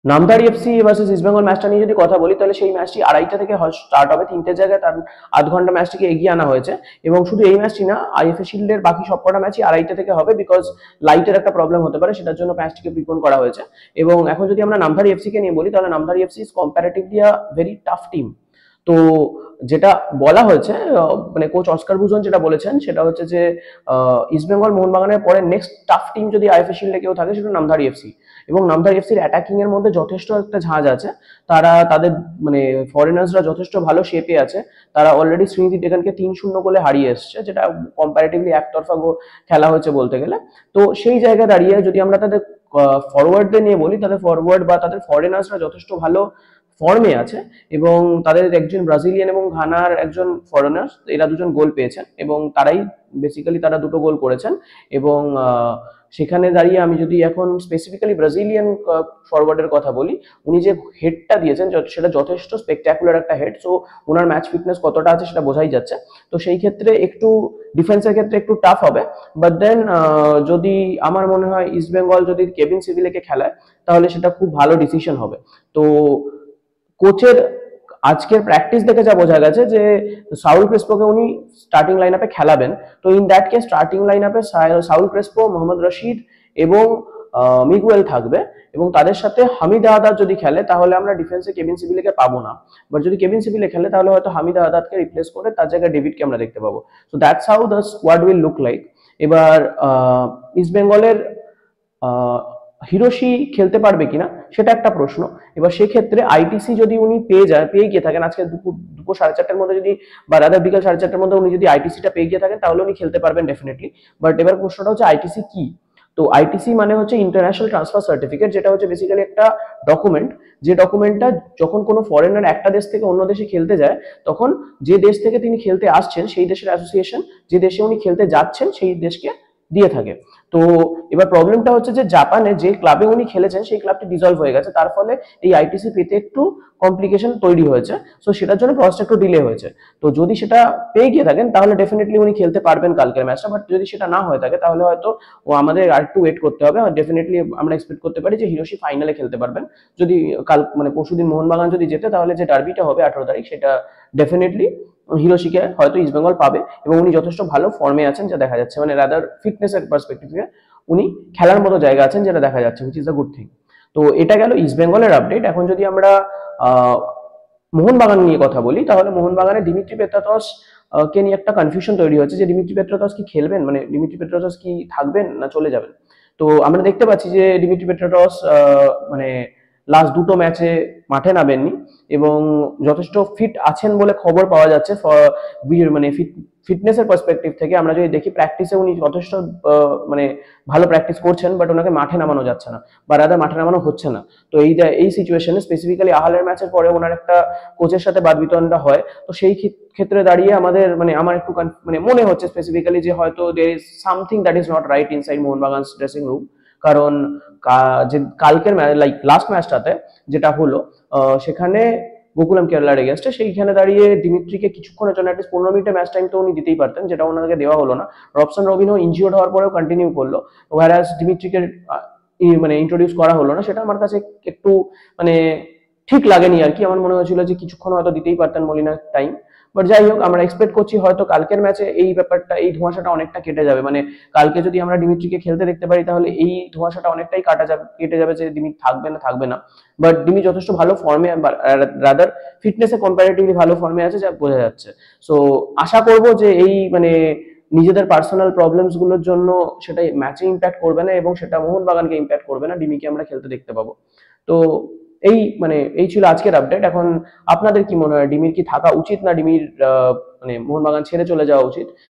নামধারী FC versus East Bengal ম্যাচটা নিয়ে যদি কথা বলি, তাহলে সেই ম্যাচটি 2:30টা থেকে স্টার্ট হবে, 3টের জায়গায় তার আধ ঘন্টা ম্যাচটিকে এগিয়ে আনা হয়েছে। এবং শুধু এই ম্যাচটি না, আইএফএ শিল্ডের বাকি সবকটা ম্যাচই 2:30টা থেকে হবে, বিকজ লাইটের একটা প্রবলেম হতে পারে, সেটার জন্য ম্যাচটিকে প্রিপোন করা হয়েছে। এবং এখন যদি আমরা নামধারী এফসি কে নিয়ে বলি, তাহলে নামধারী FC is comparatively a very tough team. তো যেটা বলা হয়েছে, মানে কোচ অস্কার বুজন যেটা বলেছেন সেটা হচ্ছে যে ইস্টবেঙ্গল মোহনবাগানের পরে নেক্সট টাফ টিম যদি আইএফএ শিল্ডে কেউ থাকে সেটা নামধারী এফসি। এবং নামধারী এফসির অ্যাটাকিং এর মধ্যে যথেষ্ট একটা ঝাঁজ আছে। তাদের মানে ফরেনার্সরা যথেষ্ট ভালো শেপে আছে। তারা অলরেডি শ্রীনিধি ডেকানকে 3-0 গোলে হারিয়ে এসছে, যেটা কম্পারেটিভলি একতরফা খেলা হয়েছে বলতে গেলে। তো সেই জায়গায় দাঁড়িয়ে যদি আমরা তাদের ফরওয়ার্ডদের নিয়ে বলি, তাদের ফরওয়ার্ড বা তাদের ফরেনার্সরা যথেষ্ট ভালো ফর্মে আছে। এবং তাদের একজন ব্রাজিলিয়ান এবং ঘানার একজন ফরেনার, এরা দুজন গোল পেয়েছেন এবং তারাই বেসিক্যালি তারা দুটো গোল করেছেন। এবং সেখানে দাঁড়িয়ে আমি যদি এখন স্পেসিফিক্যালি ব্রাজিলিয়ান ফরওয়ার্ডের কথা বলি, উনি যে হেডটা দিয়েছেন সেটা যথেষ্ট স্পেকটাকুলার একটা হেড। সো ওনার ম্যাচ ফিটনেস কতটা আছে সেটা বোঝাই যাচ্ছে। তো সেই ক্ষেত্রে একটু ডিফেন্সের ক্ষেত্রে একটু টাফ হবে। বাট দেন যদি আমার মনে হয় ইস্টবেঙ্গল যদি কেভিন সিভিলেকে খেলায়, তাহলে সেটা খুব ভালো ডিসিশন হবে। তো কোচের আজকের প্র্যাকটিস দেখে যা বোঝা গেছে যে সাউল ক্রেসপোকে উনি স্টার্টিং লাইন আপে খেলাবেন। তো in that case starting line আপে সাউল ক্রেসপো, মোহাম্মদ রশিদ এবং মিগুয়েল থাকবে। এবং তাদের সাথে হামিদ আহাদাদ যদি খেলে, তাহলে আমরা ডিফেন্সে কেভিন সিভিলকে পাবো না। বাট যদি কেভিন সিভিলে খেলে, তাহলে হয়তো হামিদ আহাদাদকে রিপ্লেস করে তার জায়গায় ডেভিডকে আমরা দেখতে পাবো। So that's how the squad will look like. এবার ইস্ট বেঙ্গলের হিরোশি খেলতে পারবে কিনা সেটা একটা প্রশ্ন। এবার সেক্ষেত্রে আইটিসি যদি উনি পেয়ে গিয়ে থাকেন আজকে দুপুর 4:30টার মধ্যে, যদি বা রাতে বিকাল 4:30টার মধ্যে উনি যদি আইটিসিটা পেয়ে গিয়ে থাকেন, তাহলে উনি খেলতে পারবেন ডেফিনেটলি। বাট এবার প্রশ্নটা হচ্ছে আইটিসি কি। তো আইটিসি মানে হচ্ছে ইন্টারন্যাশনাল ট্রান্সফার সার্টিফিকেট, যেটা হচ্ছে বেসিক্যালি একটা ডকুমেন্ট। যে ডকুমেন্টটা যখন কোনো ফরেনার একটা দেশ থেকে অন্য দেশে খেলতে যায়, তখন যে দেশ থেকে তিনি খেলতে আসছেন সেই দেশের অ্যাসোসিয়েশন যে দেশে উনি খেলতে যাচ্ছেন সেই দেশকে দিয়ে থাকে। তো এবার প্রবলেমটা হচ্ছে যে জাপানে যে ক্লাবে উনি খেলেছেন সেই ক্লাবটি ডিসলভ হয়ে গেছে, তার ফলে এই আইটিসি পেতে একটু কমপ্লিকেশন তৈরি হয়েছে। সো সেটার জন্য প্রসেসটা একটু ডিলে হয়েছে। তো যদি সেটা পেয়ে গিয়ে থাকেন, তাহলে ডেফিনেটলি উনি খেলতে পারবেন কালকের ম্যাচটা। বাট যদি সেটা না হয়ে থাকে, তাহলে হয়তো আমাদের আর একটু ওয়েট করতে হবে। ডেফিনেটলি আমরা এক্সপেক্ট করতে পারি যে হিরোশি ফাইনালে খেলতে পারবেন। যদি কাল মানে পরশুদিন মোহনবাগান যদি জেতে, তাহলে যে ডার্বিটা হবে 18 তারিখ, সেটা ডেফিনেটলি হিরোশিকে হয়তো ইস্টবেঙ্গল পাবে। এবং উনি যথেষ্ট ভালো ফর্মে আছেন যা দেখা যাচ্ছে, মানে রাদার ফিটনেসের পার্সপেক্টিভ থেকে উনি খেলার মতো জায়গা আছেন যেটা দেখা যাচ্ছে, which is a good thing. তো এটা গেল ইস্টবেঙ্গলের আপডেট। এখন যদি আমরা মোহনবাগান নিয়ে কথা বলি, তাহলে মোহনবাগানে দিমিত্রি পেত্রাতস কে নিয়ে একটা কনফিউশন তৈরি হচ্ছে যে দিমিত্রি পেত্রাতস কি খেলবেন, মানে দিমিত্রি পেত্রাতস কি থাকবেন না চলে যাবেন। তো আমরা দেখতে পাচ্ছি যে দিমিত্রি পেত্রাতস মানে লাস্ট দুটো ম্যাচে মাঠে নামেননি এবং যথেষ্ট ফিট আছেন বলে খবর পাওয়া যাচ্ছে। মানে ফিটনেসের পার্সপেক্টিভ থেকে আমরা যদি দেখি, প্র্যাকটিসে উনি যথেষ্ট মানে ভালো প্র্যাকটিস করছেন, বাট ওনাকে মাঠে নামানো যাচ্ছে না বা রাদার মাঠে নামানো হচ্ছে না। তো এই সিচুয়েশনে স্পেসিফিক্যালি আহালের ম্যাচের পরে ওনার একটা কোচের সাথে বাদবিতণ্ডা হয়। তো সেই ক্ষেত্রে দাঁড়িয়ে আমার একটু মানে মনে হচ্ছে স্পেসিফিক্যালি যে হয়তো there is something that is not right inside Mohun Bagan dressing room. কারণ যে কালকের লাইক লাস্ট ম্যাচটাতে যেটা হলো, সেখানে গোকুলাম কেরালার এগেনস্টে, সেইখানে দাঁড়িয়ে দিমিত্রিকে কিছুক্ষণের জন্য অ্যাটলিস্ট 15 মিনিটের ম্যাচ টাইম তো উনি দিতেই পারতেন, যেটা ওনাকে দেওয়া হলো না। রবসন রবিনও ইনজিওর্ড হওয়ার পরেও কন্টিনিউ করলো, ওয়ারাস দিমিত্রিকে মানে ইন্ট্রোডিউস করা হলো না। সেটা আমার কাছে একটু মানে ঠিক লাগেনি আর কি। আমার মনে হয়েছিল যে কিছুক্ষণ হয়তো দিতেই পারতেন মলিনার টাইম। বাট যাই হোক, আমরা এক্সপেক্ট করছি হয়তো কালকের ম্যাচে এই ব্যাপারটা, এই ধোঁয়াশাটা অনেকটা কেটে যাবে। মানে কালকে যদি আমরা দিমিত্রিকে খেলতে দেখতে পারি, তাহলে এই ধোঁয়াশাটা অনেকটাই কেটে যাবে যে দিমি থাকবে না। বাট দিমি যথেষ্ট ভালো ফর্মে, রাদার ফিটনেসে কম্পারেটিভলি ভালো ফর্মে আছে যা বোঝা যাচ্ছে। সো আশা করব যে এই মানে নিজেদের পার্সোনাল প্রবলেমস গুলোর জন্য সেটা ম্যাচে ইম্প্যাক্ট করবে না এবং সেটা মোহনবাগানকে ইম্প্যাক্ট করবে না, ডিমিকে আমরা খেলতে দেখতে পাবো। তো এই ছিল আজকের আপডেট। এখন আপনাদের কি মনে হয়, ডিমির কি থাকা উচিত না ডিমির মানে মোহনবাগান ছেড়ে চলে যাওয়া উচিত?